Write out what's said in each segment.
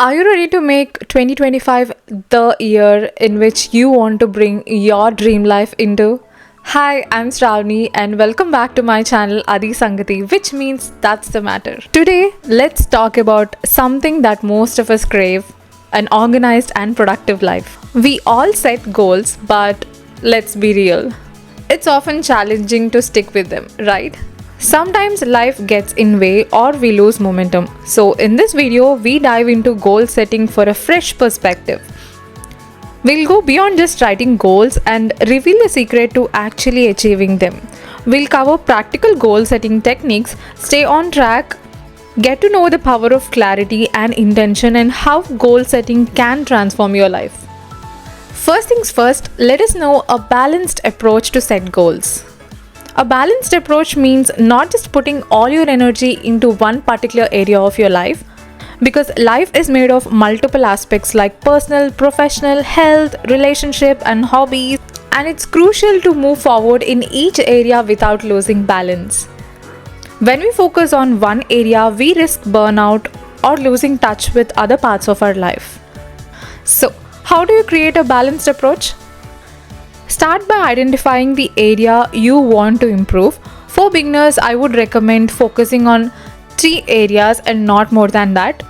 Are you ready to make 2025 the year in which you want to bring your dream life into? Hi, I'm Shravani and welcome back to my channel Adi Sangati, which means that's the matter. Today, let's talk about something that most of us crave, an organized and productive life. We all set goals, but let's be real. It's often challenging to stick with them, right? Sometimes life gets in way or we lose momentum. So in this video, we dive into goal setting for a fresh perspective. We'll go beyond just writing goals and reveal the secret to actually achieving them. We'll cover practical goal setting techniques, stay on track, get to know the power of clarity and intention and how goal setting can transform your life. First things first, let us know a balanced approach to set goals. A balanced approach means not just putting all your energy into one particular area of your life, because life is made of multiple aspects like personal, professional, health, relationship, and hobbies, and it's crucial to move forward in each area without losing balance. When we focus on one area, we risk burnout or losing touch with other parts of our life. So, how do you create a balanced approach? Start by identifying the area you want to improve. For beginners, I would recommend focusing on 3 areas and not more than that.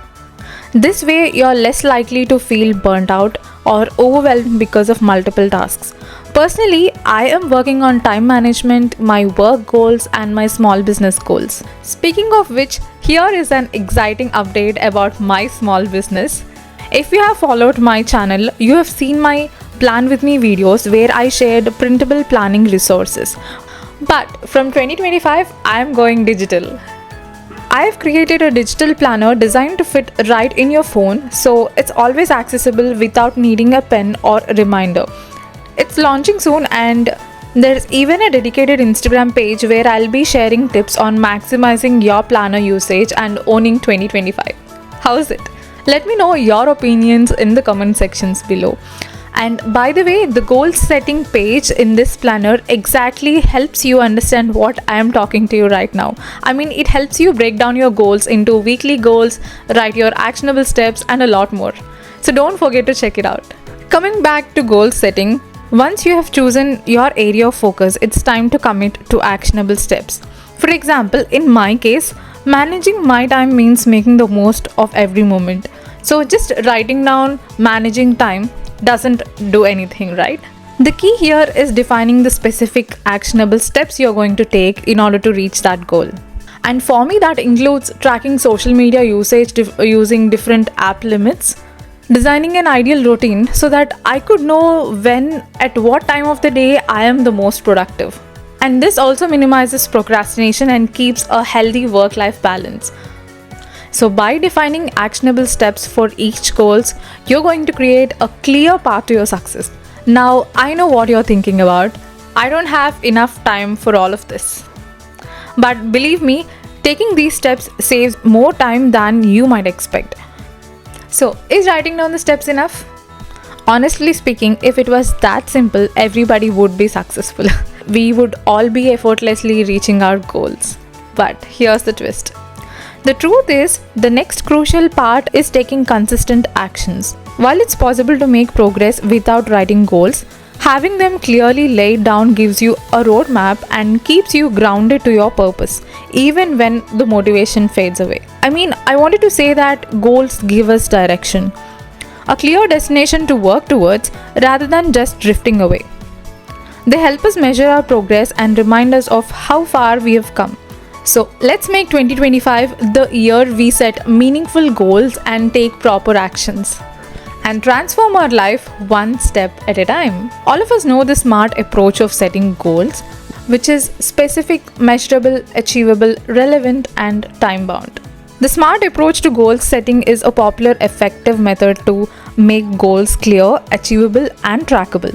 This way, you're less likely to feel burnt out or overwhelmed because of multiple tasks. Personally, I am working on time management, my work goals, and my small business goals. Speaking of which, here is an exciting update about my small business. If you have followed my channel, you have seen my Plan With Me videos where I shared printable planning resources. But from 2025, I am going digital. I have created a digital planner designed to fit right in your phone, so it's always accessible without needing a pen or a reminder. It's launching soon, and there's even a dedicated Instagram page where I'll be sharing tips on maximizing your planner usage and owning 2025. How's it? Let me know your opinions in the comment sections below. And by the way, the goal setting page in this planner exactly helps you understand what I am talking to you right now. I mean, it helps you break down your goals into weekly goals, write your actionable steps, and a lot more. So don't forget to check it out. Coming back to goal setting, once you have chosen your area of focus, it's time to commit to actionable steps. For example, in my case, managing my time means making the most of every moment. So just writing down managing time doesn't do anything, right? The key here is defining the specific actionable steps you're going to take in order to reach that goal. And for me, that includes tracking social media usage using different app limits, designing an ideal routine so that I could know when, at what time of the day I am the most productive. And this also minimizes procrastination and keeps a healthy work-life balance. So by defining actionable steps for each goals, you're going to create a clear path to your success. Now, I know what you're thinking about. I don't have enough time for all of this. But believe me, taking these steps saves more time than you might expect. So, is writing down the steps enough? Honestly speaking, if it was that simple, everybody would be successful. We would all be effortlessly reaching our goals. But here's the twist. The truth is, the next crucial part is taking consistent actions. While it's possible to make progress without writing goals, having them clearly laid down gives you a roadmap and keeps you grounded to your purpose, even when the motivation fades away. I wanted to say that goals give us direction, a clear destination to work towards rather than just drifting away. They help us measure our progress and remind us of how far we have come. So let's make 2025 the year we set meaningful goals and take proper actions and transform our life one step at a time. All of us know the SMART approach of setting goals, which is specific, measurable, achievable, relevant, and time-bound. The SMART approach to goal setting is a popular, effective method to make goals clear, achievable, and trackable.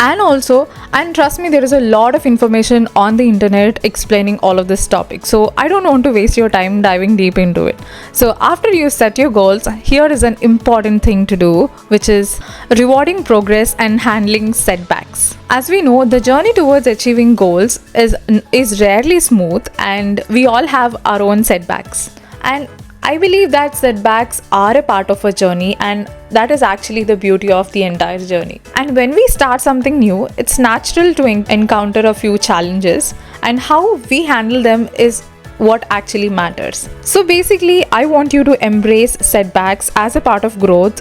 And trust me, there is a lot of information on the internet explaining all of this topic. So I don't want to waste your time diving deep into it. So after you set your goals, here is an important thing to do, which is rewarding progress and handling setbacks. As we know, the journey towards achieving goals is rarely smooth, and we all have our own setbacks. And I believe that setbacks are a part of a journey, and that is actually the beauty of the entire journey. And when we start something new, it's natural to encounter a few challenges, and how we handle them is what actually matters. So basically, I want you to embrace setbacks as a part of growth.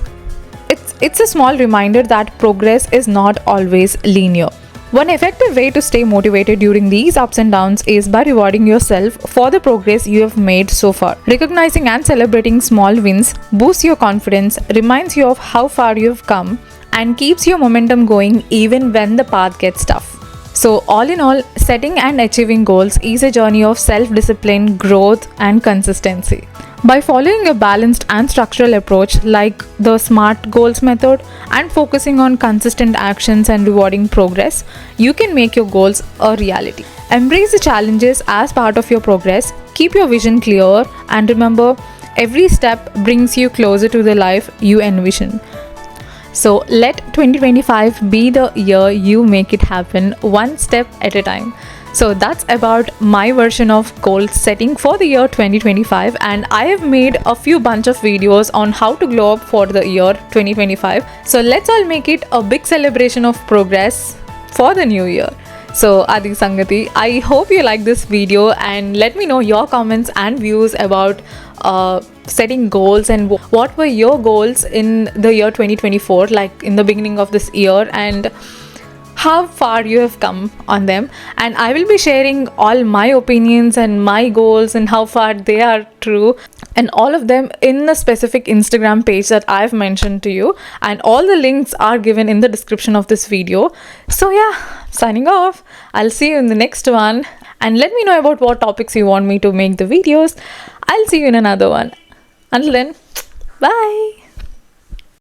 It's a small reminder that progress is not always linear. One effective way to stay motivated during these ups and downs is by rewarding yourself for the progress you have made so far. Recognizing and celebrating small wins boosts your confidence, reminds you of how far you have come, and keeps your momentum going even when the path gets tough. So, all in all, setting and achieving goals is a journey of self discipline, growth, and consistency. By following a balanced and structural approach like the SMART goals method and focusing on consistent actions and rewarding progress, you can make your goals a reality. Embrace the challenges as part of your progress, keep your vision clear, and remember, every step brings you closer to the life you envision. So let 2025 be the year you make it happen, one step at a time. So that's about my version of goal setting for the year 2025, and I have made a few bunch of videos on how to glow up for the year 2025. So let's all make it a big celebration of progress for the new year. So Adi Sangati, I hope you like this video, and let me know your comments and views about setting goals, and what were your goals in the year 2024, like in the beginning of this year, and how far you have come on them. And I will be sharing all my opinions and my goals and how far they are true, and all of them in the specific Instagram page that I've mentioned to you, and all the links are given in the description of this video. So yeah, signing off. I'll see you in the next one, and let me know about what topics you want me to make the videos. I'll see you in another one. Until then, bye.